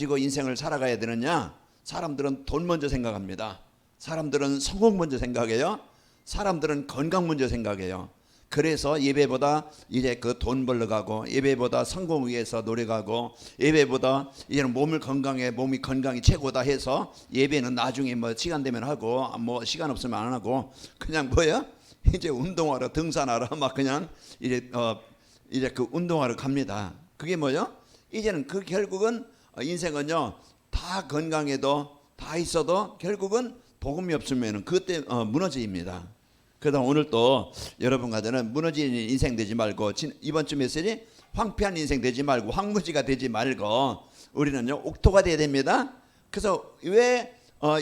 가지고 인생을 살아가야 되느냐? 사람들은 돈 먼저 생각합니다. 사람들은 성공 먼저 생각해요. 사람들은 건강 먼저 생각해요. 그래서 예배보다 이제 그 돈 벌러 가고, 예배보다 성공 위해서 노력하고, 예배보다 이제는 몸이 건강이 최고다 해서 예배는 나중에 뭐 시간 되면 하고, 뭐 시간 없으면 안 하고, 그냥 뭐야? 이제 운동하러 등산하러 막 그냥 이제 그 운동하러 갑니다. 그게 뭐요? 이제는 그 결국은 인생은요, 다 건강해도 다 있어도 결국은 복음이 없으면 그때 무너집니다. 그러다 오늘 또 여러분과 저는 무너지는 인생 되지 말고, 이번 주 메시지 황폐한 인생 되지 말고 황무지가 되지 말고 우리는요 옥토가 돼야 됩니다. 그래서 왜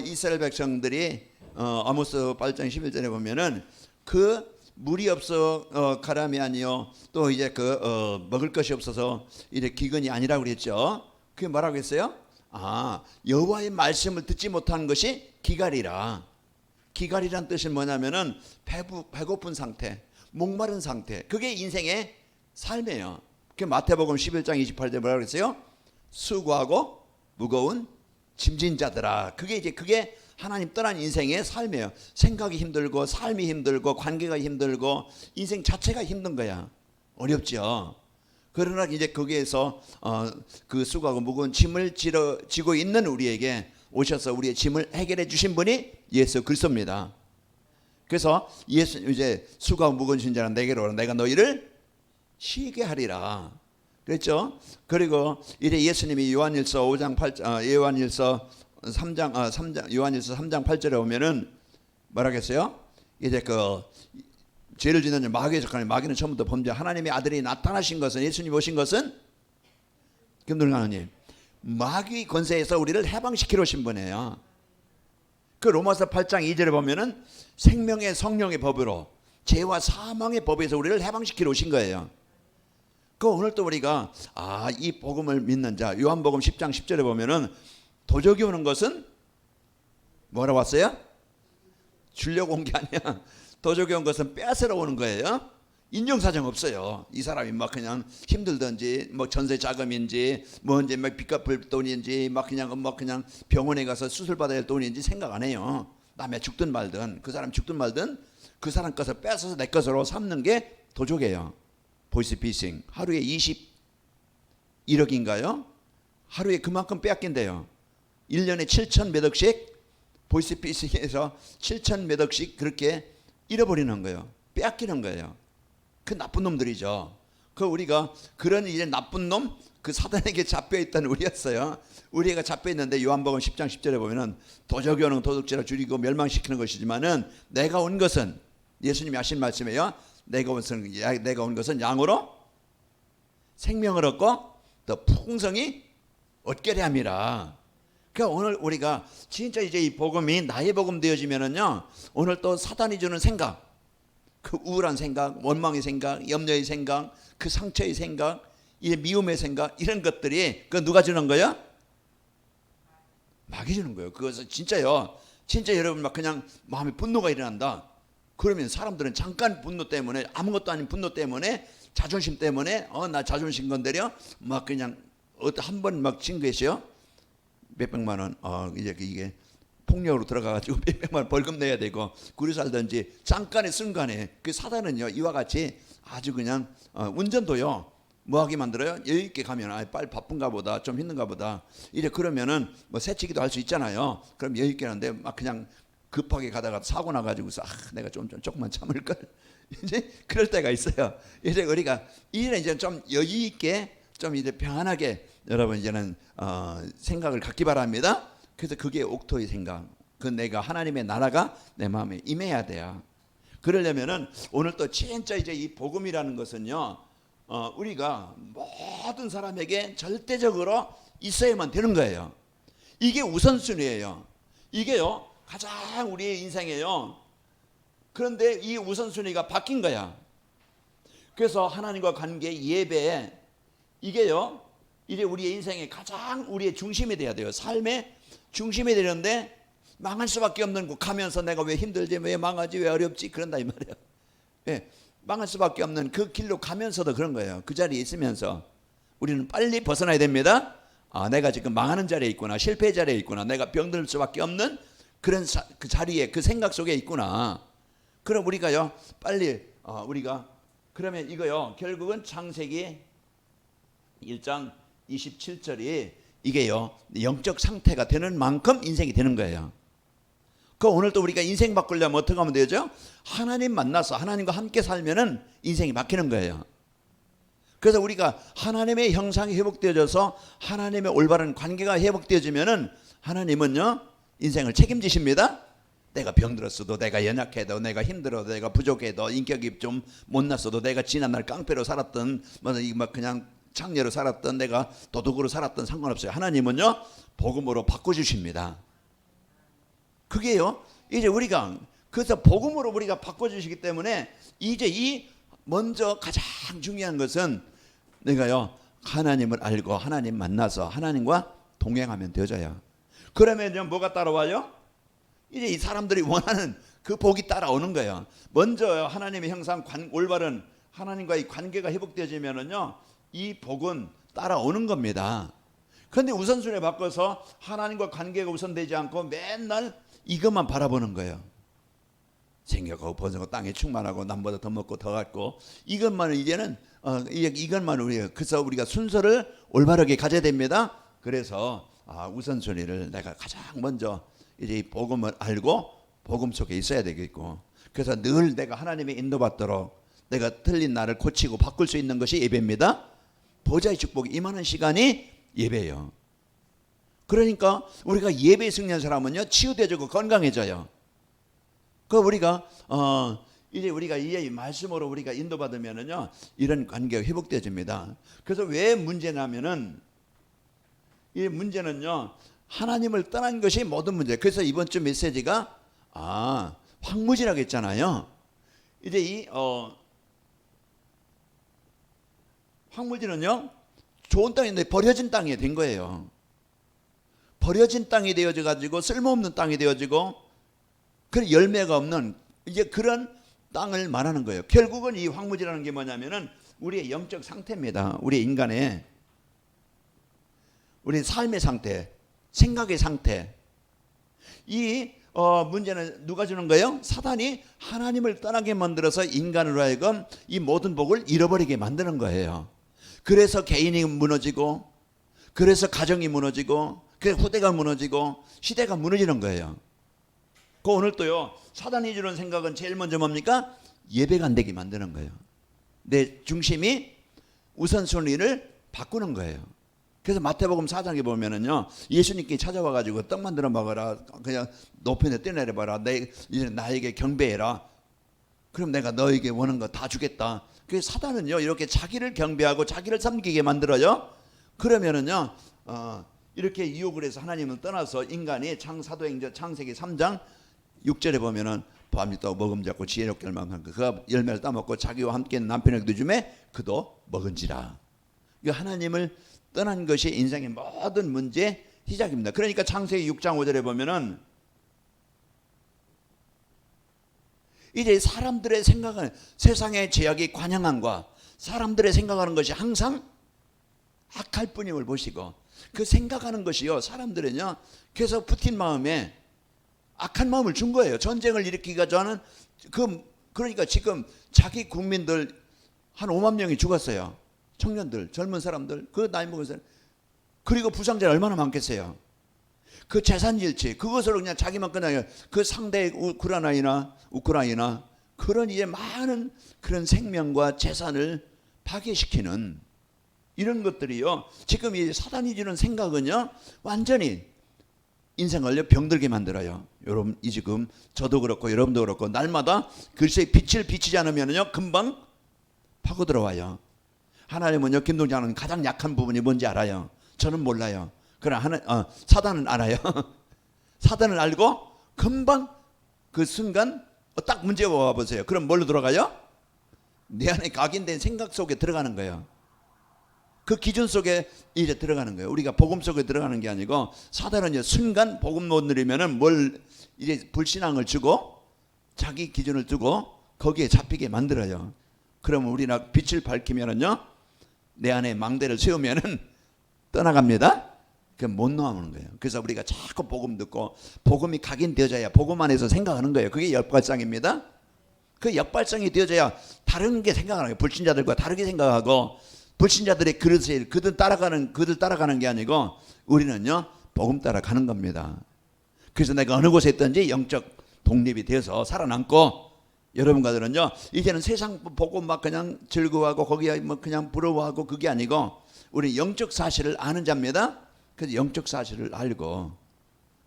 이스라엘 백성들이 아모스 8장 11절에 보면은 그 물이 없어 가람이 아니요 또 이제 먹을 것이 없어서 이제 기근이 아니라고 그랬죠. 그게 뭐라고 했어요? 여호와의 말씀을 듣지 못하는 것이 기갈이라. 기갈이란 뜻이 뭐냐면은 배고픈 상태, 목마른 상태. 그게 인생의 삶이에요. 그 마태복음 11장 28절에 뭐라고 그랬어요? 수고하고 무거운 짐진 자들아. 그게 하나님 떠난 인생의 삶이에요. 생각이 힘들고 삶이 힘들고 관계가 힘들고 인생 자체가 힘든 거야. 어렵죠. 그러나 이제 거기에서 그 수고하고 무거운 짐을 지고 있는 우리에게 오셔서 우리의 짐을 해결해 주신 분이 예수 그리스도입니다. 그래서 이제 수고하고 무거운 짐자는 내게로 오라, 내가 너희를 쉬게 하리라 그랬죠. 그리고 이제 예수님이 요한일서 3장 8절에 오면은 뭐라겠어요? 이제 죄를 짓는 마귀의 적하니 마귀는 처음부터 범죄, 하나님의 아들이 나타나신 것은, 예수님 오신 것은 김동현 하나님 마귀 권세에서 우리를 해방시키러 오신 분이에요. 그 로마서 8장 2절에 보면은 생명의 성령의 법으로 죄와 사망의 법에서 우리를 해방시키러 오신 거예요. 오늘 또 우리가 이 복음을 믿는 자, 요한복음 10장 10절에 보면은 도적이 오는 것은 뭐라고 왔어요? 주려고 온 게 아니야. 도적이 온 것은 빼앗으러 오는 거예요. 인정사정 없어요. 이 사람이 막 그냥 힘들든지 뭐 전세 자금인지 뭔지 막 빚 갚을 돈인지 막 그냥 병원에 가서 수술 받아야 할 돈인지 생각 안 해요. 남의 죽든 말든 그 사람 죽든 말든 그 사람 것을 뺏어서 내 것으로 삼는 게 도적이에요. 보이스피싱 하루에 21억인가요? 하루에 그만큼 빼앗긴대요. 1년에 7천 몇 억씩 보이스피싱에서 7천 몇 억씩 그렇게 잃어버리는 거예요. 빼앗기는 거예요. 그 나쁜 놈들이죠. 우리가 그런 이제 나쁜 놈, 그 사단에게 잡혀있던 우리였어요. 우리가 잡혀있는데 요한복음 10장 10절에 보면은 도적이 오는 도둑질을 줄이고 멸망시키는 것이지만은 내가 온 것은, 예수님이 하신 말씀이에요. 내가 온 것은 양으로 생명을 얻고 더 풍성히 얻게 함이라. 그러니까 오늘 우리가 진짜 이제 이 복음이 나의 복음 되어지면은요, 오늘 또 사단이 주는 생각, 그 우울한 생각, 원망의 생각, 염려의 생각, 그 상처의 생각, 이 미움의 생각, 이런 것들이 누가 주는 거예요? 마귀 주는 거예요. 그것은 진짜요. 진짜 여러분 막 그냥 마음에 분노가 일어난다. 그러면 사람들은 잠깐 분노 때문에, 아무것도 아닌 분노 때문에, 자존심 때문에 나 자존심 건드려 막 그냥 한 번 막 친 것이요. 몇백만 원 이제 이게 폭력으로 들어가가지고 몇백만 원 벌금 내야 되고 구리 살든지 잠깐의 순간에 그 사단은요 이와 같이 아주 그냥 운전도요 뭐하게 만들어요? 여유 있게 가면 빨리 바쁜가 보다, 좀 힘든가 보다, 이제 그러면은 뭐 새치기도 할 수 있잖아요. 그럼 여유 있게 하는데 막 그냥 급하게 가다가 사고 나가지고서 내가 조금만 참을 걸 이제 그럴 때가 있어요. 이제 우리가 이제 좀 여유 있게 좀 이제 평안하게 여러분 이제는 생각을 갖기 바랍니다. 그래서 그게 옥토의 생각, 내가 하나님의 나라가 내 마음에 임해야 돼요. 그러려면은 오늘 또 진짜 이제 이 복음이라는 것은요, 우리가 모든 사람에게 절대적으로 있어야만 되는 거예요. 이게 우선순위예요. 이게요 가장 우리의 인생이에요. 그런데 이 우선순위가 바뀐 거야. 그래서 하나님과 관계, 예배, 이게요 이제 우리의 인생의 가장 우리의 중심이 돼야 돼요. 삶의 중심이 되는데 망할 수밖에 없는 곳 가면서 내가 왜 힘들지, 왜 망하지, 왜 어렵지, 그런다 이 말이에요. 예, 망할 수밖에 없는 그 길로 가면서도 그런 거예요. 그 자리에 있으면서 우리는 빨리 벗어나야 됩니다. 내가 지금 망하는 자리에 있구나, 실패 자리에 있구나, 내가 병들 수밖에 없는 그런 그 자리에, 그 생각 속에 있구나. 그럼 우리가요 빨리 우리가 그러면 이거요 결국은 창세기 1장 27절이 이게요 영적 상태가 되는 만큼 인생이 되는 거예요. 그 오늘 또 우리가 인생 바꾸려면 어떻게 하면 되죠? 하나님 만나서 하나님과 함께 살면은 인생이 바뀌는 거예요. 그래서 우리가 하나님의 형상이 회복되어져서 하나님의 올바른 관계가 회복되어지면은 하나님은요 인생을 책임지십니다. 내가 병들었어도, 내가 연약해도, 내가 힘들어도, 내가 부족해도, 인격이 좀 못났어도, 내가 지난날 깡패로 살았던 막 그냥 창녀로 살았던, 내가 도둑으로 살았던 상관없어요. 하나님은요 복음으로 바꿔주십니다. 그게요 이제 우리가 그래서 복음으로 우리가 바꿔주시기 때문에 이제 이 먼저 가장 중요한 것은 내가요 하나님을 알고 하나님 만나서 하나님과 동행하면 되어져요. 그러면요 뭐가 따라와요? 이제 이 사람들이 원하는 그 복이 따라오는 거예요. 먼저 하나님의 형상 올바른 하나님과의 관계가 회복되어지면은요 이 복은 따라오는 겁니다. 그런데 우선순위에 바꿔서 하나님과 관계가 우선되지 않고 맨날 이것만 바라보는 거예요. 생겨가고 번성하고 땅에 충만하고 남보다 더 먹고 더 갖고 이것만 이제는 이것만 그래서 우리가 순서를 올바르게 가져야 됩니다. 그래서 우선순위를 내가 가장 먼저 이제 이 복음을 알고 복음 속에 있어야 되겠고, 그래서 늘 내가 하나님의 인도받도록 내가 틀린 나를 고치고 바꿀 수 있는 것이 예배입니다. 보좌의 축복이 임하는 시간이 예배예요. 그러니까 우리가 예배에 승리한 사람은요 치유되고 건강해져요. 그 우리가 이제 우리가 이 말씀으로 우리가 인도받으면은요 이런 관계가 회복되어집니다. 그래서 왜 문제냐면은 이 문제는요 하나님을 떠난 것이 모든 문제. 그래서 이번 주 메시지가 황무지라고 했잖아요. 이제 이 황무지는요 좋은 땅인데 버려진 땅이 된 거예요. 버려진 땅이 되어져 가지고 쓸모없는 땅이 되어지고 그 열매가 없는 이제 그런 땅을 말하는 거예요. 결국은 이 황무지라는 게 뭐냐면은 우리의 영적 상태입니다. 우리 인간의 우리 삶의 상태, 생각의 상태. 이 문제는 누가 주는 거예요? 사단이 하나님을 떠나게 만들어서 인간으로 하여금 이 모든 복을 잃어버리게 만드는 거예요. 그래서 개인이 무너지고, 그래서 가정이 무너지고, 그래서 후대가 무너지고, 시대가 무너지는 거예요. 그 오늘 또요 사단이 주는 생각은 제일 먼저 뭡니까? 예배가 안 되게 만드는 거예요. 내 중심이 우선순위를 바꾸는 거예요. 그래서 마태복음 4장에 보면은요 예수님께 찾아와 가지고 떡 만들어 먹어라, 그냥 높이 뛰어내려봐라, 이제 나에게 경배해라, 그럼 내가 너에게 원하는 거 다 주겠다. 그 사단은요 이렇게 자기를 경배하고 자기를 섬기게 만들어요. 그러면은요 이렇게 유혹을 해서 하나님은 떠나서 인간이 사도행전 창세기 3장 6절에 보면은 밤이 또 먹음 잡고 지혜롭게 멸망한 그가 열매를 따먹고 자기와 함께 남편에게도 주매 그도 먹은지라. 하나님을 떠난 것이 인생의 모든 문제의 시작입니다. 그러니까 창세기 6장 5절에 보면은 이제 사람들의 생각은 세상의 제약이 관영함과 사람들의 생각하는 것이 항상 악할 뿐임을 보시고 그 생각하는 것이요 사람들은요 계속 푸틴 마음에 악한 마음을 준 거예요. 전쟁을 일으키기가 전은 그러니까 지금 자기 국민들 한 5만 명이 죽었어요. 청년들, 젊은 사람들, 그 나이 먹은 사람, 그리고 부상자 얼마나 많겠어요. 그 재산 일치, 그것으로 그냥 자기만 끝나요. 그 상대 우크라이나 그런 이제 많은 그런 생명과 재산을 파괴시키는 이런 것들이요. 지금 이 사단이 주는 생각은요, 완전히 인생을 병들게 만들어요. 여러분, 이 지금 저도 그렇고 여러분도 그렇고 날마다 글쎄 빛을 비치지 않으면요 금방 파고 들어와요. 하나님은요 김동장은 가장 약한 부분이 뭔지 알아요. 저는 몰라요. 그러나 사단은 알아요. 사단을 알고 금방 그 순간 딱 문제가 와 보세요. 그럼 뭘로 들어가요? 내 안에 각인된 생각 속에 들어가는 거예요. 그 기준 속에 이제 들어가는 거예요. 우리가 복음 속에 들어가는 게 아니고 사단은 이제 순간 복음 못 누리면은 뭘 이제 불신앙을 주고 자기 기준을 두고 거기에 잡히게 만들어요. 그러면 우리는 빛을 밝히면은요 내 안에 망대를 세우면은 떠나갑니다. 그 못 나오는 거예요. 그래서 우리가 자꾸 복음 듣고 복음이 각인되어져야 복음 안에서 생각하는 거예요. 그게 역발상입니다. 그 역발상이 되어져야 다른 게 생각하는 거예요. 불신자들과 다르게 생각하고 불신자들의 그릇을 그들 따라가는 게 아니고 우리는요 복음 따라가는 겁니다. 그래서 내가 어느 곳에 있든지 영적 독립이 되어서 살아남고 여러분과들은요 이제는 세상 보고 막 그냥 즐거워하고 거기에 뭐 그냥 부러워하고 그게 아니고 우리 영적 사실을 아는 자입니다. 그래서 영적 사실을 알고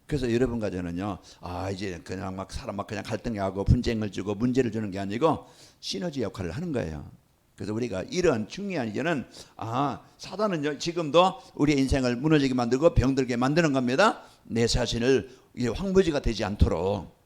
그래서 여러분과 저는요 이제 그냥 막 사람 막 그냥 갈등하고 분쟁을 주고 문제를 주는 게 아니고 시너지 역할을 하는 거예요. 그래서 우리가 이런 중요한 이제는 사단은요 지금도 우리의 인생을 무너지게 만들고 병들게 만드는 겁니다. 내 자신을 이제 황무지가 되지 않도록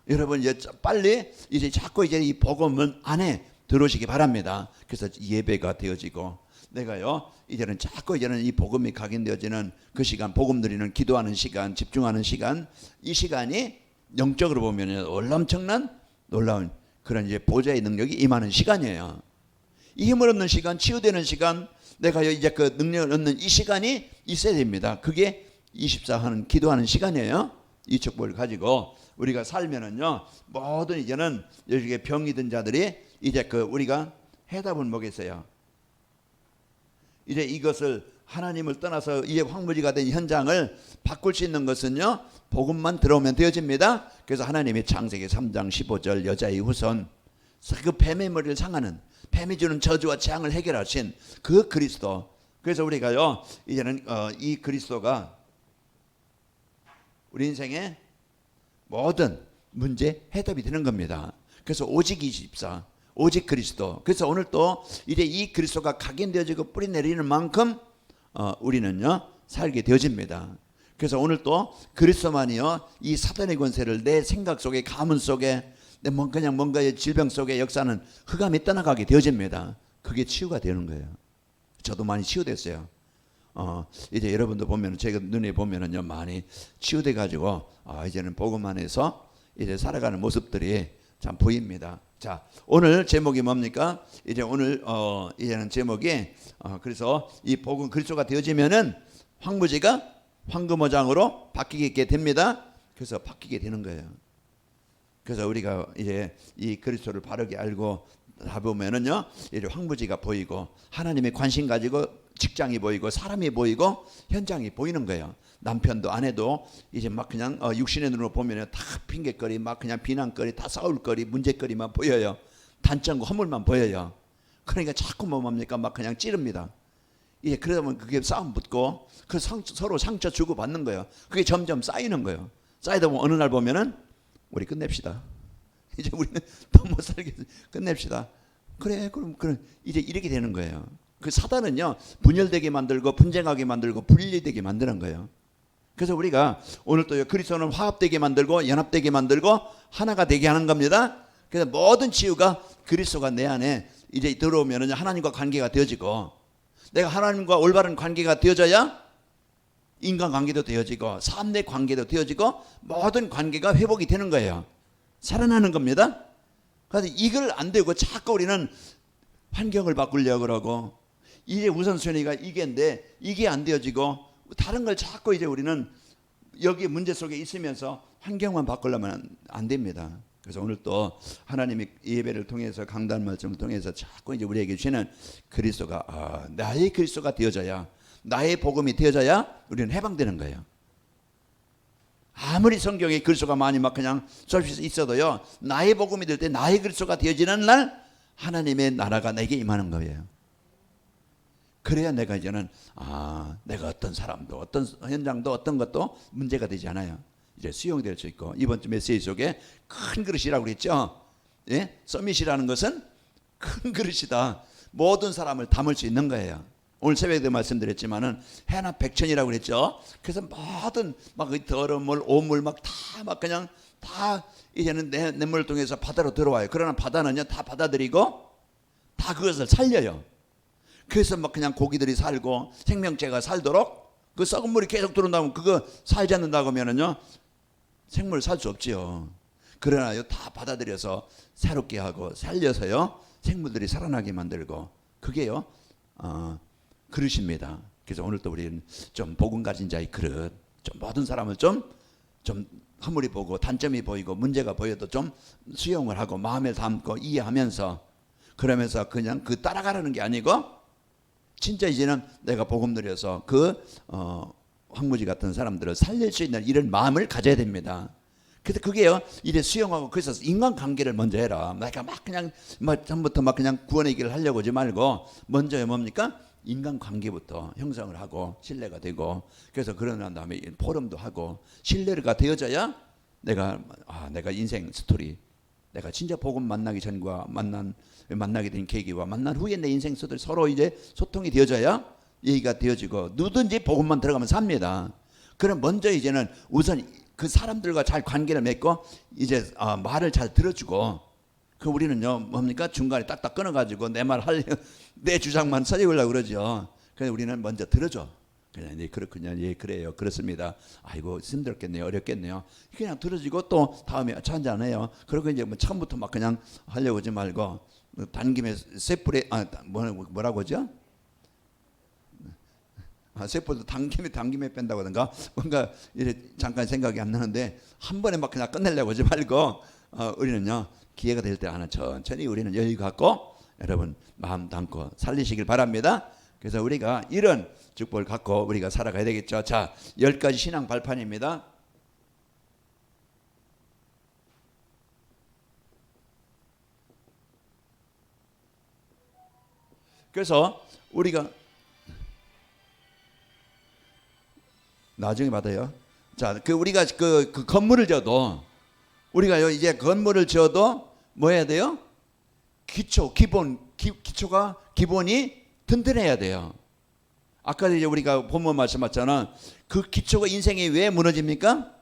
여러분 이제 빨리 이제 자꾸 이제 이 복음은 안에 들어오시기 바랍니다. 그래서 예배가 되어지고 내가요 이제는 자꾸 이제는 이 복음이 각인되어지는 그 시간, 복음 드리는 기도하는 시간, 집중하는 시간, 이 시간이 영적으로 보면 엄청난 놀라운 그런 이제 보좌의 능력이 임하는 시간이에요. 이 힘을 얻는 시간, 치유되는 시간, 내가 이제 그 능력을 얻는 이 시간이 있어야 됩니다. 그게 24하는 기도하는 시간이에요. 이 축복을 가지고 우리가 살면은요 모든 이제는 여기에 병이 든 자들이 이제 그 우리가 해답은 뭐겠어요? 이제 이것을 하나님을 떠나서 이제 황무지가 된 현장을 바꿀 수 있는 것은요 복음만 들어오면 되어집니다. 그래서 하나님이 창세기 3장 15절 여자의 후손 그 뱀의 머리를 상하는 뱀이 주는 저주와 재앙을 해결하신 그 그리스도. 그래서 우리가요 이제는 이 그리스도가 우리 인생의 모든 문제 해답이 되는 겁니다. 그래서 오직 24 오직 그리스도. 그래서 오늘 또 이제 이 그리스도가 각인되어지고 뿌리 내리는 만큼 우리는요 살게 되어집니다. 그래서 오늘 또 그리스도만이요 이 사단의 권세를 내 생각 속에 가문 속에 그냥 뭔가의 질병 속에 역사는 흑암이 떠나가게 되어집니다. 그게 치유가 되는 거예요. 저도 많이 치유됐어요. 이제 여러분도 보면 제가 눈에 보면은요 많이 치유돼 가지고 이제는 복음 안에서 이제 살아가는 모습들이 참 보입니다. 자 오늘 제목이 뭡니까? 이제 오늘 이제는 제목이 그래서 이 복음 그리스도가 되어지면은 황무지가 황금어장으로 바뀌게 됩니다. 그래서 바뀌게 되는 거예요. 그래서 우리가 이제 이 그리스도를 바르게 알고 다 보면은요 이제 황무지가 보이고 하나님의 관심 가지고 직장이 보이고 사람이 보이고 현장이 보이는 거예요. 남편도 아내도 이제 막 그냥 육신의 눈으로 보면 다 핑계거리 막 그냥 비난거리 다 싸울거리 문제거리만 보여요. 단점과 허물만 보여요. 그러니까 자꾸 뭡니까 막 그냥 찌릅니다. 이제 그러다 보면 그게 싸움 붙고 서로 상처 주고 받는 거예요. 그게 점점 쌓이는 거예요. 쌓이다 보면 어느 날 보면은 우리 끝냅시다. 이제 우리는 더 못 살겠어. 끝냅시다. 그래 그럼 이제 이렇게 되는 거예요. 그 사단은요 분열되게 만들고 분쟁하게 만들고 분리되게 만드는 거예요. 그래서 우리가 오늘 또 그리스도는 화합되게 만들고 연합되게 만들고 하나가 되게 하는 겁니다. 그래서 모든 치유가 그리스도가 내 안에 이제 들어오면 하나님과 관계가 되어지고 내가 하나님과 올바른 관계가 되어져야 인간관계도 되어지고 삶 내 관계도 되어지고 모든 관계가 회복이 되는 거예요. 살아나는 겁니다. 그래서 이걸 안 되고 자꾸 우리는 환경을 바꾸려고 그러고 이제 우선순위가 이게인데 이게 안 되어지고 다른 걸 자꾸 이제 우리는 여기 문제 속에 있으면서 환경만 바꾸려면 안 됩니다. 그래서 오늘 또 하나님이 예배를 통해서 강단 말씀을 통해서 자꾸 이제 우리에게 주시는 그리스도가 나의 그리스도가 되어져야 나의 복음이 되어져야 우리는 해방되는 거예요. 아무리 성경에 그리스도가 많이 막 그냥 쏠수 있어도요 나의 복음이 될 때 나의 그리스도가 되어지는 날 하나님의 나라가 내게 임하는 거예요. 그래야 내가 이제는 내가 어떤 사람도 어떤 현장도 어떤 것도 문제가 되지 않아요. 이제 수용될 수 있고 이번 주 메시지 속에 큰 그릇이라고 그랬죠. 예? 서밋이라는 것은 큰 그릇이다. 모든 사람을 담을 수 있는 거예요. 오늘 새벽에도 말씀드렸지만은 해나 백천이라고 그랬죠. 그래서 모든 막 더러운 물, 오물 막 다 막 그냥 다 이제는 내 물을 통해서 바다로 들어와요. 그러나 바다는요 다 받아들이고 다 그것을 살려요. 그래서 막 그냥 고기들이 살고 생명체가 살도록 그 썩은 물이 계속 들어온다면 그거 살지 않는다고 하면은요 생물 살 수 없지요. 그러나요 다 받아들여서 새롭게 하고 살려서요 생물들이 살아나게 만들고 그게요 그릇입니다. 그래서 오늘도 우리는 좀 복음 가진 자의 그릇, 좀 모든 사람을 좀 허물이 보고 단점이 보이고 문제가 보여도 좀 수용을 하고 마음에 담고 이해하면서, 그러면서 그냥 그 따라가라는 게 아니고 진짜 이제는 내가 복음 누려서 황무지 같은 사람들을 살릴 수 있는 이런 마음을 가져야 됩니다. 그래서 그게요, 이래 수용하고, 그래서 인간관계를 먼저 해라. 내가 막 그냥 처음부터 막 그냥 구원의 길을 하려고 하지 말고 먼저 뭡니까? 인간관계부터 형성을 하고 신뢰가 되고, 그래서 그러는 다음에 포럼도 하고 신뢰가 되어져야 내가 인생 스토리, 내가 진짜 복음 만나기 전과 만나게 된 계기와 만난 후에 내 인생 스토리 서로 이제 소통이 되어져야 얘기가 되어지고, 누든지 복음만 들어가면 삽니다. 그럼 먼저 이제는 우선 그 사람들과 잘 관계를 맺고 이제 말을 잘 들어주고, 그 우리는요 뭡니까? 중간에 딱딱 끊어가지고 내 주장만 써주려고 그러죠. 그래서 우리는 먼저 들어줘. 그냥 네 그렇군요, 예 그래요, 그렇습니다. 아이고 힘들었겠네요, 어렵겠네요. 그냥 들어주고 또 다음에 차 한잔해요. 그리고 이제 뭐 처음부터 막 그냥 하려고 하지 말고 단김에 쇠불에 뭐라고 하죠? 쇠불도 당김에 뺀다고 하던가 뭔가 이래 잠깐 생각이 안 나는데, 한 번에 막 그냥 끝내려고 하지 말고 우리는요 기회가 될 때 하나 천천히 우리는 여유 갖고 여러분 마음 담고 살리시길 바랍니다. 그래서 우리가 이런 축복을 갖고 우리가 살아가야 되겠죠. 자, 10가지 신앙 발판입니다. 그래서 우리가 나중에 받아요. 자, 우리가 그 건물을 지어도, 우리가 이제 건물을 지어도 뭐 해야 돼요? 기초가 기본이 든든해야 돼요. 아까 이제 우리가 본문 말씀하잖아. 그 기초가 인생이 왜 무너집니까?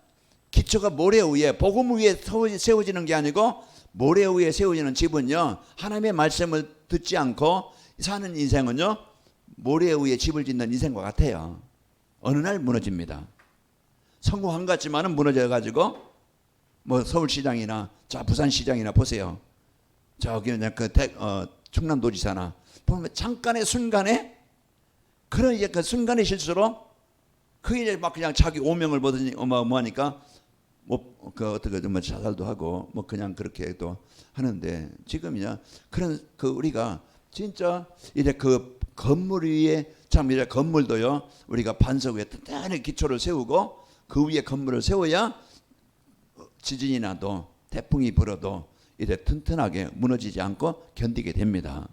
기초가 모래 위에, 복음 위에 세워지는 게 아니고 모래 위에 세워지는 집은요, 하나님의 말씀을 듣지 않고 사는 인생은요, 모래 위에 집을 짓는 인생과 같아요. 어느 날 무너집니다. 성공한 것 같지만은 무너져가지고, 뭐 서울시장이나 자 부산시장이나 보세요. 저기 충남도지사나 보면 잠깐의 순간에, 그런 이제 그 순간의 실수로 그게 이제 막 그냥 자기 오명을 보더니 어마어마하니까 어떻게 좀 자살도 하고 그냥 그렇게 또 하는데, 지금이야 그런 우리가 진짜 이제 그 건물 위에, 참 이제 건물도요 우리가 반석 위에 튼튼하게 기초를 세우고 그 위에 건물을 세워야 지진이 나도 태풍이 불어도 이제 튼튼하게 무너지지 않고 견디게 됩니다.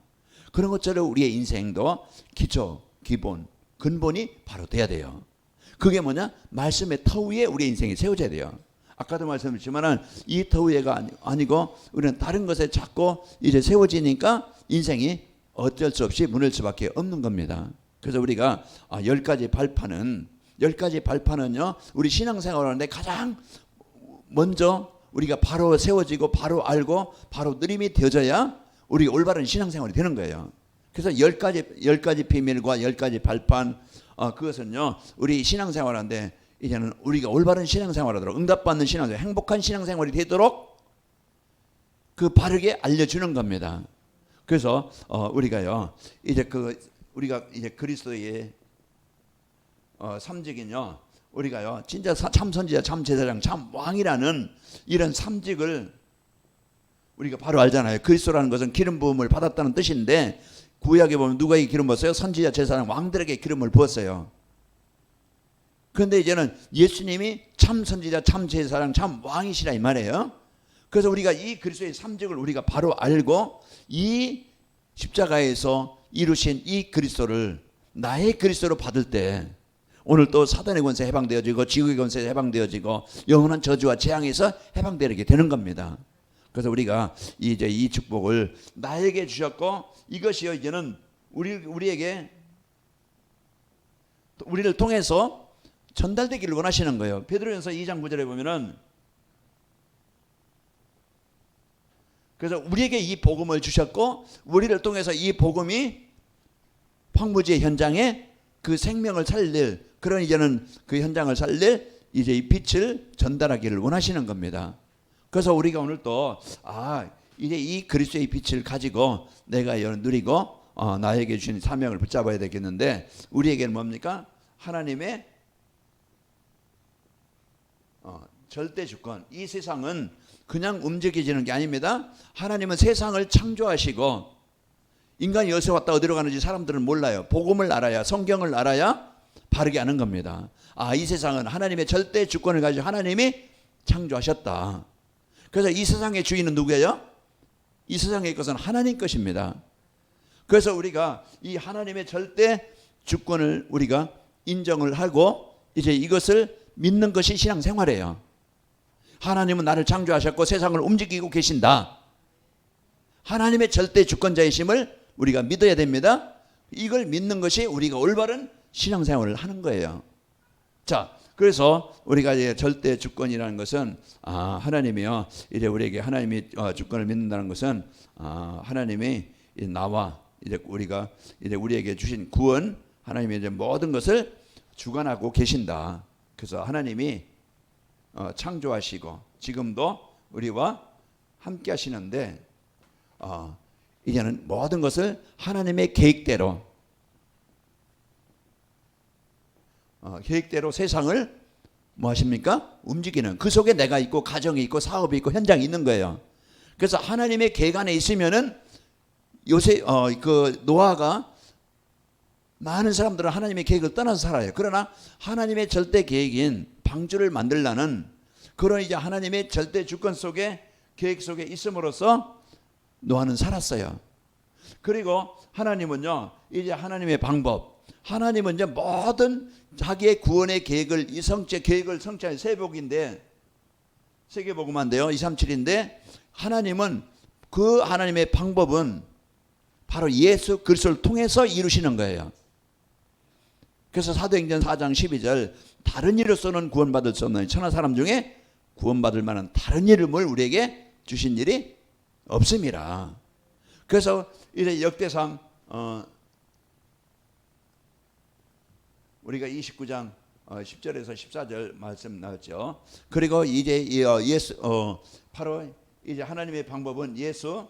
그런 것처럼 우리의 인생도 기초, 기본, 근본이 바로 돼야 돼요. 그게 뭐냐? 말씀의 터 위에 우리의 인생이 세워져야 돼요. 아까도 말씀드렸지만은 이 터 위에가 아니고 우리는 다른 것에 자꾸 이제 세워지니까 인생이 어쩔 수 없이 무너질 수밖에 없는 겁니다. 그래서 우리가 10가지 발판은요 우리 신앙생활 하는데 가장 먼저 우리가 바로 세워지고 바로 알고 바로 느림이 되어져야 우리 올바른 신앙생활이 되는 거예요. 그래서 10가지 비밀과 10가지 발판, 그것은요 우리 신앙생활 하는데 이제는 우리가 올바른 신앙생활 하도록, 응답받는 신앙생활, 행복한 신앙생활이 되도록 그 바르게 알려주는 겁니다. 그래서 우리가요 이제 우리가 이제 그리스도의 삼직은요, 우리가요 진짜 참 선지자, 참 제사장, 참 왕이라는 이런 삼직을 우리가 바로 알잖아요. 그리스도라는 것은 기름 부음을 받았다는 뜻인데, 구약에 보면 누가에게 기름 부었어요? 선지자, 제사장, 왕들에게 기름을 부었어요. 그런데 이제는 예수님이 참 선지자, 참 제사장, 참 왕이시라 이 말이에요. 그래서 우리가 이 그리스도의 삼직을 우리가 바로 알고 이 십자가에서 이루신 이 그리스도를 나의 그리스도로 받을 때, 오늘 또 사단의 권세 해방되어지고 지옥의 권세 해방되어지고 영원한 저주와 재앙에서 해방되게 되는 겁니다. 그래서 우리가 이제 이 축복을 나에게 주셨고, 이것이요 이제는 우리를 통해서 전달되기를 원하시는 거예요. 베드로전서 2장 9절에 보면은, 그래서 우리에게 이 복음을 주셨고 우리를 통해서 이 복음이 황무지의 현장에 그 생명을 살릴, 그런 이제는 그 현장을 살릴 이제 이 빛을 전달하기를 원하시는 겁니다. 그래서 우리가 오늘 또 이제 이 그리스도의 빛을 가지고 내가 누리고 나에게 주신 사명을 붙잡아야 되겠는데, 우리에게는 뭡니까? 하나님의 절대 주권. 이 세상은 그냥 움직이지는 게 아닙니다. 하나님은 세상을 창조하시고, 인간이 여기서 왔다 어디로 가는지 사람들은 몰라요. 복음을 알아야, 성경을 알아야 바르게 아는 겁니다. 이 세상은 하나님의 절대 주권을 가지고 하나님이 창조하셨다. 그래서 이 세상의 주인은 누구예요? 이 세상의 것은 하나님 것입니다. 그래서 우리가 이 하나님의 절대 주권을 우리가 인정을 하고 이제 이것을 믿는 것이 신앙생활이에요. 하나님은 나를 창조하셨고 세상을 움직이고 계신다. 하나님의 절대 주권자이심을 우리가 믿어야 됩니다. 이걸 믿는 것이 우리가 올바른 신앙생활을 하는 거예요. 자, 그래서 우리가 이제 절대 주권이라는 것은 하나님이요, 이제 우리에게 하나님이 주권을 믿는다는 것은 하나님이 나와 이제 우리가 이제 우리에게 주신 구원, 하나님이 이제 모든 것을 주관하고 계신다. 그래서 하나님이 창조하시고 지금도 우리와 함께 하시는데 이제는 모든 것을 하나님의 계획대로 세상을 뭐 하십니까? 움직이는, 그 속에 내가 있고 가정이 있고 사업이 있고 현장이 있는 거예요. 그래서 하나님의 계획 안에 있으면은 요새 그 노아가, 많은 사람들은 하나님의 계획을 떠나서 살아요. 그러나 하나님의 절대 계획인 방주를 만들라는 그런 이제 하나님의 절대 주권 속에, 계획 속에 있음으로써 노아는 살았어요. 그리고 하나님은요, 이제 하나님의 방법, 하나님은 이제 모든 자기의 구원의 계획을, 이 계획을 성취한 세복인데, 세계복음한데요, 237인데, 하나님은 그 하나님의 방법은 바로 예수 그리스도를 통해서 이루시는 거예요. 그래서 사도행전 4장 12절, 다른 이로서는 구원받을 수 없는 천하 사람 중에 구원받을 만한 다른 이름을 우리에게 주신 일이 없음이라. 그래서 이제 역대상 우리가 29장 10절에서 14절 말씀 나왔죠. 그리고 이제 바로 이제 하나님의 방법은 예수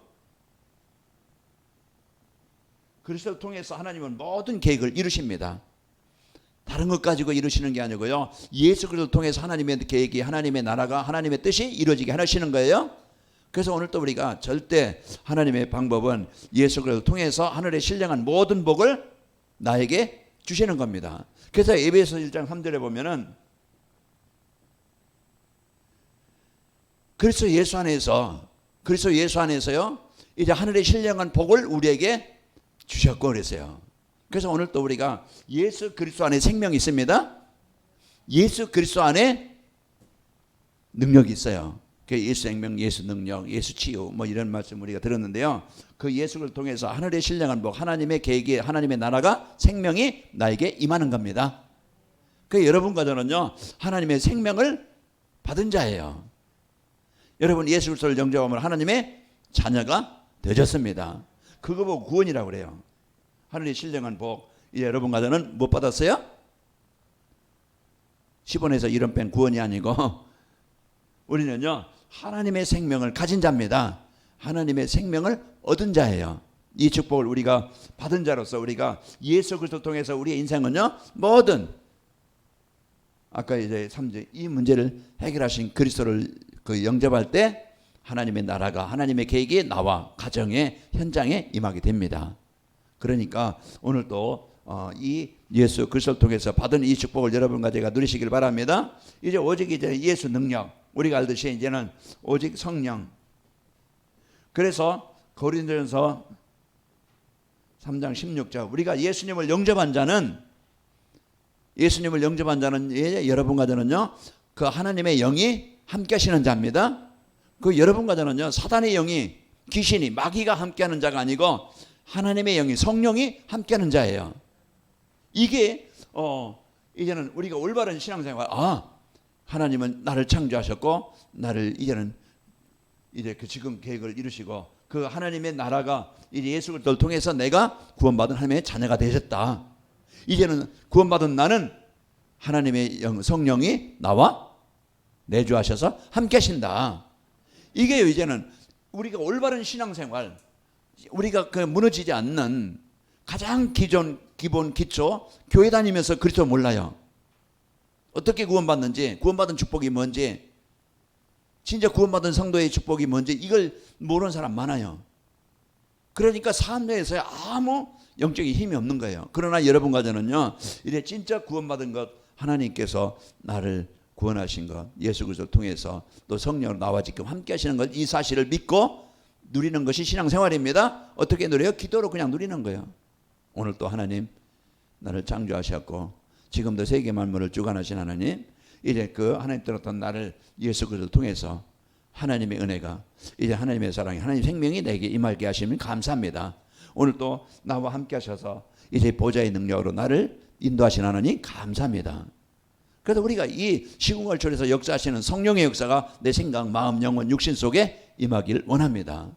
그리스도를 통해서 하나님은 모든 계획을 이루십니다. 다른 것 가지고 이루시는 게 아니고요, 예수 그리스도를 통해서 하나님의 계획이, 하나님의 나라가, 하나님의 뜻이 이루어지게 하시는 거예요. 그래서 오늘 또 우리가 절대 하나님의 방법은 예수 그리스도를 통해서 하늘에 신령한 모든 복을 나에게 주시는 겁니다. 그래서 에베소 1장 3절에 보면은 그리스도 예수 안에서요, 이제 하늘의 신령한 복을 우리에게 주셨고 그랬어요. 그래서 오늘 또 우리가 예수 그리스도 안에 생명이 있습니다. 예수 그리스도 안에 능력이 있어요. 예수 생명, 예수 능력, 예수 치유, 뭐 이런 말씀 우리가 들었는데요. 그 예수를 통해서 하늘의 신령한 복, 하나님의 계획이, 하나님의 나라가, 생명이 나에게 임하는 겁니다. 그 여러분과 저는요, 하나님의 생명을 받은 자예요. 여러분 예수 그리스도를 영접하면 하나님의 자녀가 되셨습니다. 그거 보고 구원이라고 그래요. 하늘의 신령한 복. 이제 여러분과 저는 못 받았어요? 10원에서 1원 뺀 구원이 아니고 우리는요, 하나님의 생명을 가진 자입니다. 하나님의 생명을 얻은 자예요. 이 축복을 우리가 받은 자로서 우리가 예수 그리스도를 통해서 우리의 인생은요, 모든 아까 이제 3절 이 문제를 해결하신 그리스도를 영접할 때 하나님의 나라가, 하나님의 계획이 나와 가정의 현장에 임하게 됩니다. 그러니까 오늘도 이 예수 그리스도를 통해서 받은 이 축복을 여러분과 제가 누리시길 바랍니다. 이제 오직 이제 예수 능력, 우리가 알듯이 이제는 오직 성령. 그래서 고린도전서 3장 16절, 우리가 예수님을 영접한 자는 여러분과 저는요, 그 하나님의 영이 함께 하시는 자입니다. 그 여러분과 저는요, 사단의 영이, 귀신이, 마귀가 함께하는 자가 아니고 하나님의 영이, 성령이 함께하는 자예요. 이게 이제는 우리가 올바른 신앙생활, 하나님은 나를 창조하셨고 나를 이제 그 지금 계획을 이루시고 그 하나님의 나라가 이제 예수 그리스도를 통해서 내가 구원받은 하나님의 자녀가 되셨다. 이제는 구원받은 나는 하나님의 성령이 나와 내주하셔서 함께 하신다. 이게 이제는 우리가 올바른 신앙생활, 우리가 그 무너지지 않는 가장 기본 기초, 교회 다니면서 그리스도 몰라요. 어떻게 구원받는지, 구원받은 축복이 뭔지, 진짜 구원받은 성도의 축복이 뭔지 이걸 모르는 사람 많아요. 그러니까 삶 내에서 아무 영적인 힘이 없는 거예요. 그러나 여러분과 저는요, 이래 진짜 구원받은 것, 하나님께서 나를 구원하신 것, 예수 그리스도를 통해서 또 성령으로 나와 지금 함께 하시는 것, 이 사실을 믿고 누리는 것이 신앙생활입니다. 어떻게 누려요? 기도로 그냥 누리는 거예요. 오늘 또 하나님 나를 창조하셨고 지금도 세계 만물을 주관하신 하나님, 이제 그 하나님 들었던 나를 예수 그리스도를 통해서 하나님의 은혜가, 이제 하나님의 사랑이, 하나님의 생명이 내게 임하게 하시면 감사합니다. 오늘 또 나와 함께 하셔서 이제 보좌의 능력으로 나를 인도하신 하나님 감사합니다. 그래서 우리가 이 시공간철에서 역사하시는 성령의 역사가 내 생각, 마음, 영혼, 육신 속에 임하길 원합니다.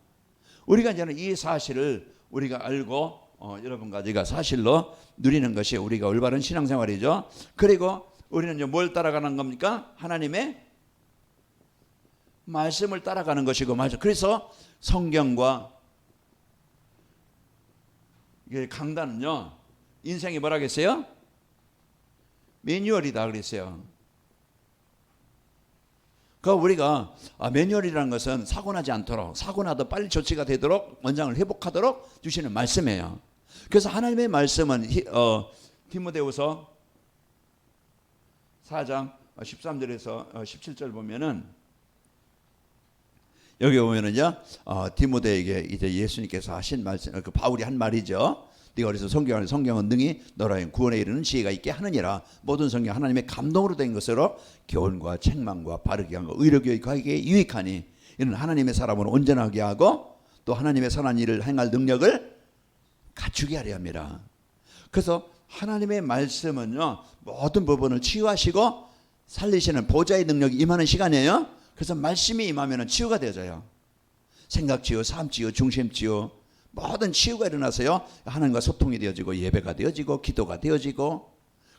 우리가 이제는 이 사실을 우리가 알고 여러분과 제가 사실로 누리는 것이 우리가 올바른 신앙생활이죠. 그리고 우리는 이제 뭘 따라가는 겁니까? 하나님의 말씀을 따라가는 것이고, 맞아. 그래서 성경과 강단은요, 인생이 뭐라겠어요? 매뉴얼이다 그랬어요. 그 우리가 매뉴얼이라는 것은 사고 나지 않도록, 사고 나도 빨리 조치가 되도록, 원장을 회복하도록 주시는 말씀이에요. 그래서 하나님의 말씀은 디모데후서 4장 13절에서 17절 보면은, 여기 보면은요, 디모데에게 이제 예수님께서 하신 말씀, 그 바울이 한 말이죠. 네가 어디서 성경은 능히 너라 구원에 이르는 지혜가 있게 하느니라. 모든 성경 하나님의 감동으로 된 것으로 교훈과 책망과 바르게 하고 의로 교육하기에 유익하니, 이는 하나님의 사람으로 온전하게 하고 또 하나님의 선한 일을 행할 능력을 갖추게 하려 합니다. 그래서 하나님의 말씀은요, 모든 부분을 치유하시고 살리시는 보좌의 능력이 임하는 시간이에요. 그래서 말씀이 임하면 치유가 되어져요. 생각 치유, 삶 치유, 중심 치유, 모든 치유가 일어나서요, 하나님과 소통이 되어지고 예배가 되어지고 기도가 되어지고,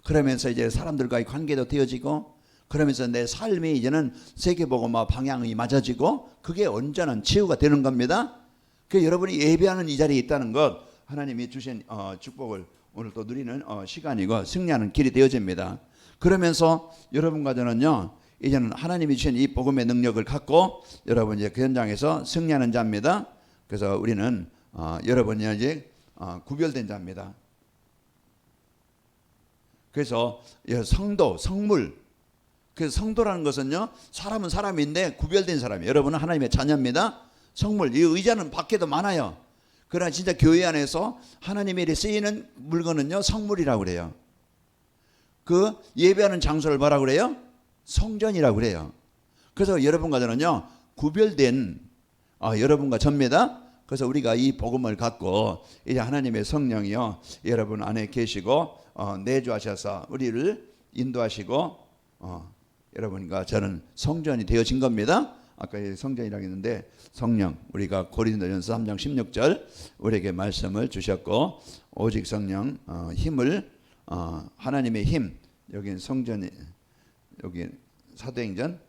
그러면서 이제 사람들과의 관계도 되어지고, 그러면서 내 삶이 이제는 세계복음화 방향이 맞아지고, 그게 온전한 치유가 되는 겁니다. 그 여러분이 예배하는 이 자리에 있다는 것, 하나님이 주신 축복을 오늘 또 누리는 시간이고 승리하는 길이 되어집니다. 그러면서 여러분과 저는요, 이제는 하나님이 주신 이 복음의 능력을 갖고 여러분 이제 그 현장에서 승리하는 자입니다. 그래서 우리는 여러분이 이제 구별된 자입니다. 그래서 성도, 성물. 그래서 성도라는 것은요, 사람은 사람인데 구별된 사람이에요. 여러분은 하나님의 자녀입니다. 성물. 이 의자는 밖에도 많아요. 그러나 진짜 교회 안에서 하나님의 일에 쓰이는 물건은요, 성물이라고 그래요. 그 예배하는 장소를 뭐라고 그래요? 성전이라고 그래요. 그래서 여러분과 저는요, 구별된 여러분과 접니다. 그래서 우리가 이 복음을 갖고 이제 하나님의 성령이요, 여러분 안에 계시고 내주하셔서 우리를 인도하시고 여러분과 저는 성전이 되어진 겁니다. 아까 성전이라고 했는데 성령, 우리가 고린도전서 3장 16절 우리에게 말씀을 주셨고, 오직 성령 힘을 하나님의 힘, 여기는 성전이, 여기 사도행전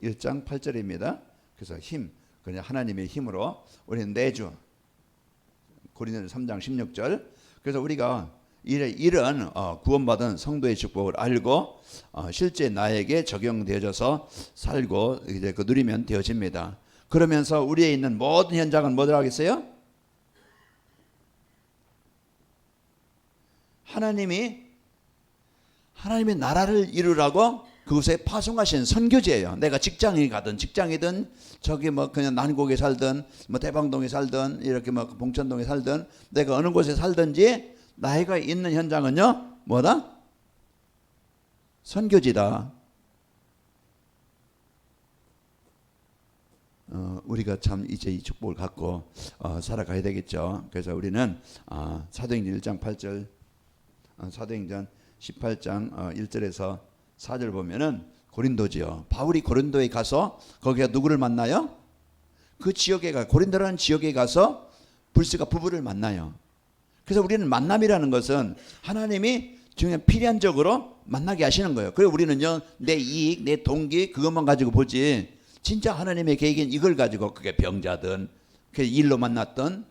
1장 8절입니다. 그래서 힘, 그냥 하나님의 힘으로 우리는 내주, 고린도전서 3장 16절. 그래서 우리가 이런 구원받은 성도의 축복을 알고 실제 나에게 적용되어져서 살고 이제 그 누리면 되어집니다. 그러면서 우리에 있는 모든 현장은 뭐들 하겠어요? 하나님의 나라를 이루라고 그곳에 파송하신 선교지예요. 내가 직장에 가든 직장이든 저기 뭐 그냥 난곡에 살든 뭐 대방동에 살든 이렇게 뭐 봉천동에 살든 내가 어느 곳에 살든지 나이가 있는 현장은요, 뭐다? 선교지다. 우리가 참 이제 이 축복을 갖고 살아가야 되겠죠. 그래서 우리는 사도행전 1장 8절, 사도행전 18장 1절에서 4절 보면은 고린도지요. 바울이 고린도에 가서 거기가 누구를 만나요? 그 지역에 고린도라는 지역에 가서 불스가 부부를 만나요. 그래서 우리는 만남이라는 것은 하나님이 중요한 필연적으로 만나게 하시는 거예요. 그리고 우리는요, 내 이익, 내 동기 그것만 가지고 보지, 진짜 하나님의 계획인 이걸 가지고, 그게 병자든 그게 일로 만났든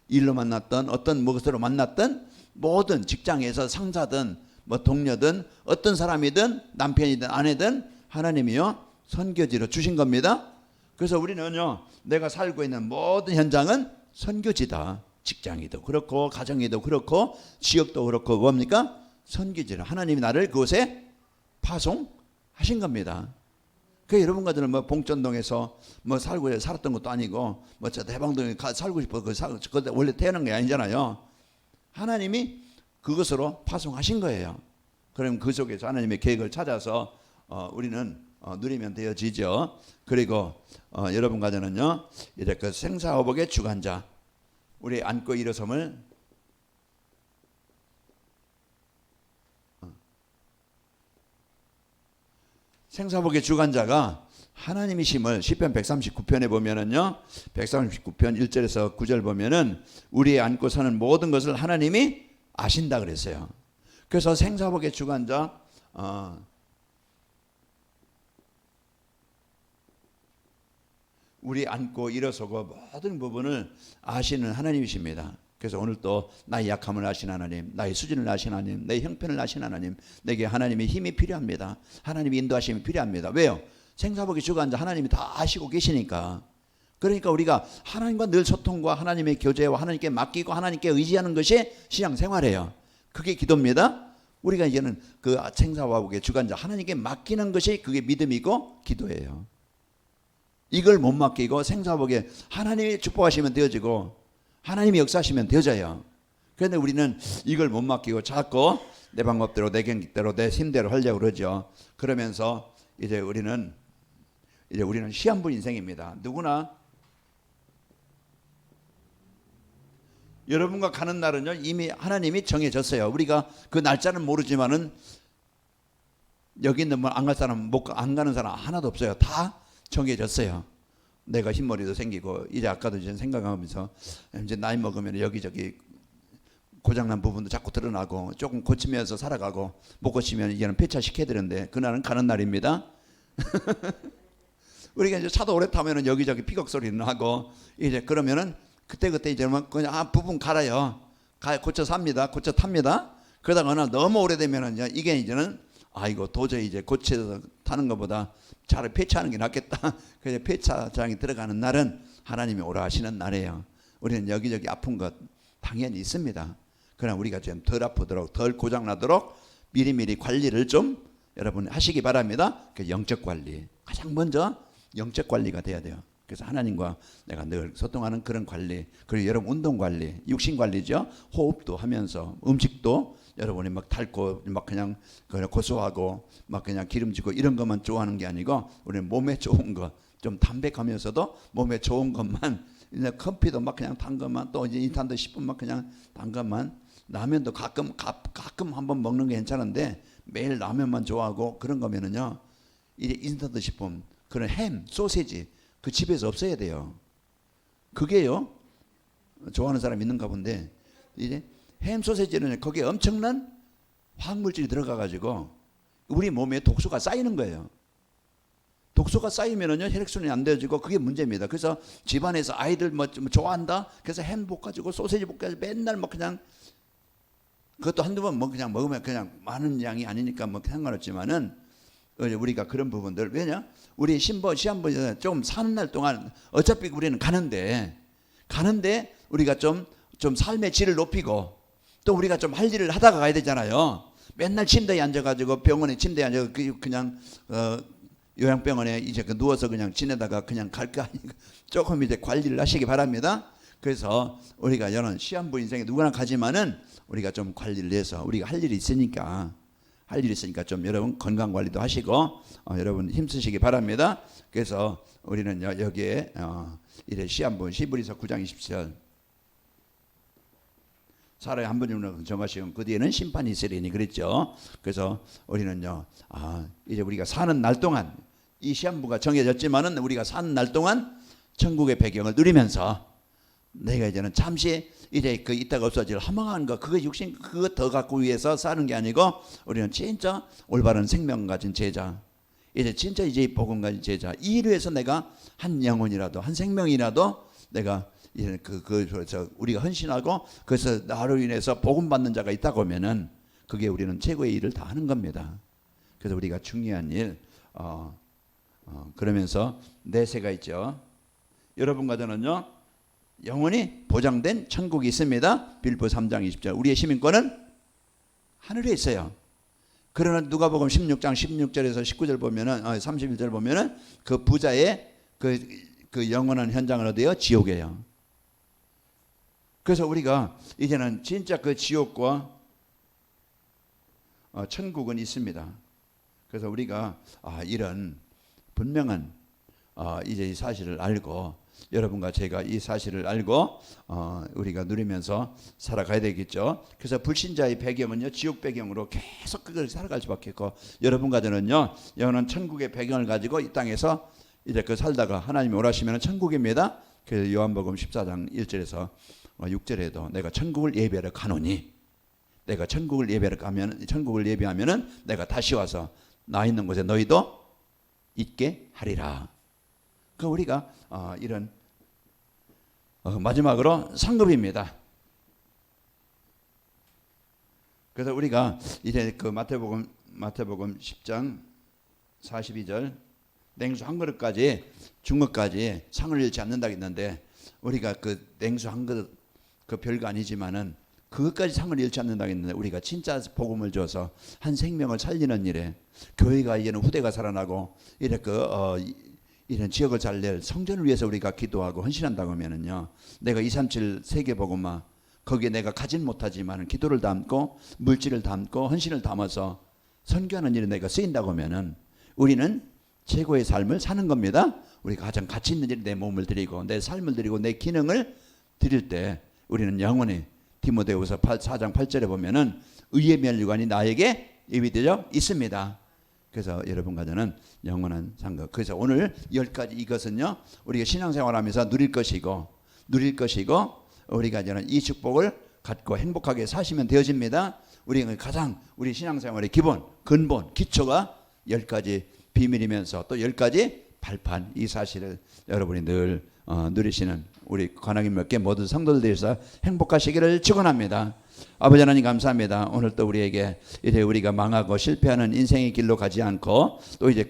일로 만났던 어떤 무엇으로 만났던 모든 직장에서 상사든 뭐 동료든 어떤 사람이든 남편이든 아내든 하나님이요 선교지로 주신 겁니다. 그래서 우리는요 내가 살고 있는 모든 현장은 선교지다. 직장이도 그렇고 가정이도 그렇고 지역도 그렇고 뭡니까? 선교지라. 하나님이 나를 그곳에 파송하신 겁니다. 그 여러분과 저는 뭐 봉천동에서 뭐 살고 살았던 것도 아니고 뭐 저 대방동에 살고 싶어 그 원래 태어난 게 아니잖아요. 하나님이 그것으로 파송하신 거예요. 그럼 그 속에서 하나님의 계획을 찾아서 우리는 누리면 되어지죠. 그리고 여러분과 저는요 이제 그 생사화복의 주관자 우리 안고 일어섬을 생사복의 주관자가 하나님이심을 시편 139편에 보면은요 139편 1절에서 9절 보면은 우리의 안고 사는 모든 것을 하나님이 아신다 그랬어요. 그래서 생사복의 주관자 우리 안고 일어서고 모든 부분을 아시는 하나님이십니다. 그래서 오늘 또 나의 약함을 아신 하나님, 나의 수준을 아신 하나님, 내 형편을 아신 하나님, 내게 하나님의 힘이 필요합니다. 하나님의 인도하심이 필요합니다. 왜요? 생사복의 주관자 하나님이 다 아시고 계시니까. 그러니까 우리가 하나님과 늘 소통과 하나님의 교제와 하나님께 맡기고 하나님께 의지하는 것이 신앙생활이에요. 그게 기도입니다. 우리가 이제는 그 생사복의 주관자 하나님께 맡기는 것이 그게 믿음이고 기도예요. 이걸 못 맡기고 생사복에 하나님이 축복하시면 되어지고 하나님이 역사하시면 되어져요. 그런데 우리는 이걸 못 맡기고 자꾸 내 방법대로 내 경직대로 내 힘대로 하려고 그러죠. 그러면서 이제 우리는 시한부 인생입니다. 누구나 여러분과 가는 날은요 이미 하나님이 정해졌어요. 우리가 그 날짜는 모르지만은 여기 있는 분 안 갈 사람 안 가는 사람 하나도 없어요. 다 정해졌어요. 내가 흰머리도 생기고 이제 아까도 이제 생각하면서 이제 나이 먹으면 여기저기 고장난 부분도 자꾸 드러나고 조금 고치면서 살아가고 못 고치면 이제는 폐차시켜야 되는데 그날은 가는 날입니다. 우리가 이제 차도 오래 타면은 여기저기 피걱 소리는 하고 이제 그러면은 그때 이제는 그냥 부분 갈아요. 고쳐 삽니다. 고쳐 탑니다. 그러다가 어느 날 너무 오래되면은 이게 이제는 이거 도저히 이제 고쳐서 타는 것보다 차를 폐차하는 게 낫겠다. 그래서 폐차장이 들어가는 날은 하나님이 오라 하시는 날이에요. 우리는 여기저기 아픈 것 당연히 있습니다. 그러나 우리가 좀 덜 아프도록 덜 고장나도록 미리미리 관리를 좀 여러분 하시기 바랍니다. 그 영적 관리 가장 먼저 영적 관리가 돼야 돼요. 그래서 하나님과 내가 늘 소통하는 그런 관리, 그리고 여러분 운동 관리, 육신 관리죠. 호흡도 하면서 음식도 여러분이 막 달고 막 그냥 고소하고 막 그냥 기름지고 이런 것만 좋아하는 게 아니고 우리는 몸에 좋은 것, 좀 담백하면서도 몸에 좋은 것만, 이제 커피도 막 그냥 단 것만, 또 이제 인탄도 10분 막 그냥 단 것만, 라면도 가끔 한번 먹는 게 괜찮은데 매일 라면만 좋아하고 그런 거면은요 이제 인스턴트 식품, 그런 햄, 소세지 그 집에서 없어야 돼요. 그게요 좋아하는 사람 있는가 본데 이제 햄 소세지는 거기에 엄청난 화학물질이 들어가 가지고 우리 몸에 독소가 쌓이는 거예요. 독소가 쌓이면은요 혈액순환이 안 되어지고 그게 문제입니다. 그래서 집안에서 아이들 뭐 좋아한다. 그래서 햄 볶아주고 소세지 볶아주고 맨날 뭐 그냥 그것도 한두 번 뭐 그냥 먹으면 그냥 많은 양이 아니니까 뭐 상관없지만은 우리가 그런 부분들 왜냐 우리 시한부에서 조금 사는 날 동안 어차피 우리는 가는데 우리가 좀 삶의 질을 높이고 또 우리가 좀 할 일을 하다가 가야 되잖아요. 맨날 침대에 앉아가지고 병원에 침대에 앉아 그냥 요양병원에 이제 누워서 그냥 지내다가 그냥 갈까 하니까 조금 이제 관리를 하시기 바랍니다. 그래서 우리가 이런 시한부 인생에 누구나 가지만은 우리가 좀 관리를 해서 우리가 할 일이 있으니까 좀 여러분 건강 관리도 하시고 여러분 힘쓰시기 바랍니다. 그래서 우리는 여기에 이래 시한부 히브리서 9장 20절 사람이 한 번쯤은 정하시면 그 뒤에는 심판이 있으리니 그랬죠. 그래서 우리는요 이제 우리가 사는 날 동안 이 시한부가 정해졌지만은 우리가 사는 날 동안 천국의 배경을 누리면서 내가 이제는 잠시 이제 그 있다가 없어질 허망한 거 그거 육신 그거 더 갖고 위해서 사는 게 아니고 우리는 진짜 올바른 생명 가진 제자 이제 이 복음 가진 제자 이 일을 위해서 내가 한 영혼이라도 한 생명이라도 내가 이제 우리가 헌신하고 그래서 나로 인해서 복음 받는 자가 있다고 하면은 그게 우리는 최고의 일을 다 하는 겁니다. 그래서 우리가 중요한 일 그러면서 내세가 있죠. 여러분과 저는요 영원히 보장된 천국이 있습니다. 빌립보 3장 20절 우리의 시민권은 하늘에 있어요. 그러나 누가복음 16장 16절에서 19절 보면은 31절 보면은 그 부자의 그 영원한 현장은 어디예요? 지옥이에요. 그래서 우리가 이제는 진짜 그 지옥과 천국은 있습니다. 그래서 우리가 이런 분명한 이제 이 사실을 알고 여러분과 제가 이 사실을 알고 우리가 누리면서 살아가야 되겠죠. 그래서 불신자의 배경은요 지옥 배경으로 계속 그걸 살아갈 수밖에 없고 여러분과 저는요 영원한 천국의 배경을 가지고 이 땅에서 이제 그 살다가 하나님이 오라시면 천국입니다. 그래서 요한복음 14장 1절에서 6절에도 내가 천국을 예배하러 가노니 내가 천국을 예배하면은 내가 다시 와서 나 있는 곳에 너희도 있게 하리라. 그 우리가 이런 마지막으로 상급입니다. 그래서 우리가 이제 그 마태복음 10장 42절 냉수 한 그릇까지 중것까지 상을 잃지 않는다 했는데 우리가 그 냉수 한 그릇 그 별거 아니지만은 그것까지 상을 잃지 않는다 했는데 우리가 진짜 복음을 줘서 한 생명을 살리는 일에 교회가 이제는 후대가 살아나고 이런 지역을 잘 낼 성전을 위해서 우리가 기도하고 헌신한다고 하면은요 내가 237 세계복음화 거기에 내가 가진 못하지만 기도를 담고 물질을 담고 헌신을 담아서 선교하는 일에 내가 쓰인다고 하면은 우리는 최고의 삶을 사는 겁니다. 우리가 가장 가치 있는 일에 내 몸을 드리고 내 삶을 드리고 내 기능을 드릴 때 우리는 영원히 디모데후서 4장 8절에 보면은 의의 면류관이 나에게 예비되어 있습니다. 그래서 여러분과 저는 영원한 상급. 그래서 오늘 10가지 이것은요 우리가 신앙생활하면서 누릴 것이고 우리가 저는 이 축복을 갖고 행복하게 사시면 되어집니다. 우리가 가장 우리 신앙생활의 기본 근본 기초가 10가지 비밀이면서 또 10가지 발판 이 사실을 여러분이 늘 누리시는 우리 관악인 몇 개 모든 성도들에서 행복하시기를 축원합니다. 아버지 하나님 감사합니다. 오늘 또 우리에게 이제 우리가 망하고 실패하는 인생의 길로 가지 않고 또 이제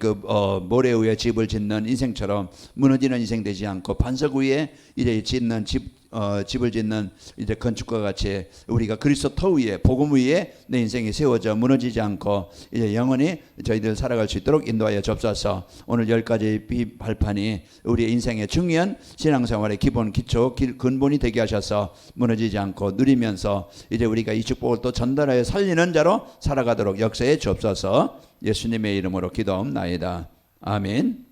모래 위에 집을 짓는 인생처럼 무너지는 인생 되지 않고 반석 위에 이제 짓는 집을 짓는 이제 건축과 같이 우리가 그리스도 터 위에 복음 위에 내 인생이 세워져 무너지지 않고 이제 영원히 저희들 살아갈 수 있도록 인도하여 주옵소서. 오늘 10가지 발판이 우리의 인생의 중요한 신앙생활의 기본 기초 근본이 되게 하셔서 무너지지 않고 누리면서 이제 우리가 이 축복을 또 전달하여 살리는 자로 살아가도록 역사해 주옵소서. 예수님의 이름으로 기도하옵나이다. 아멘.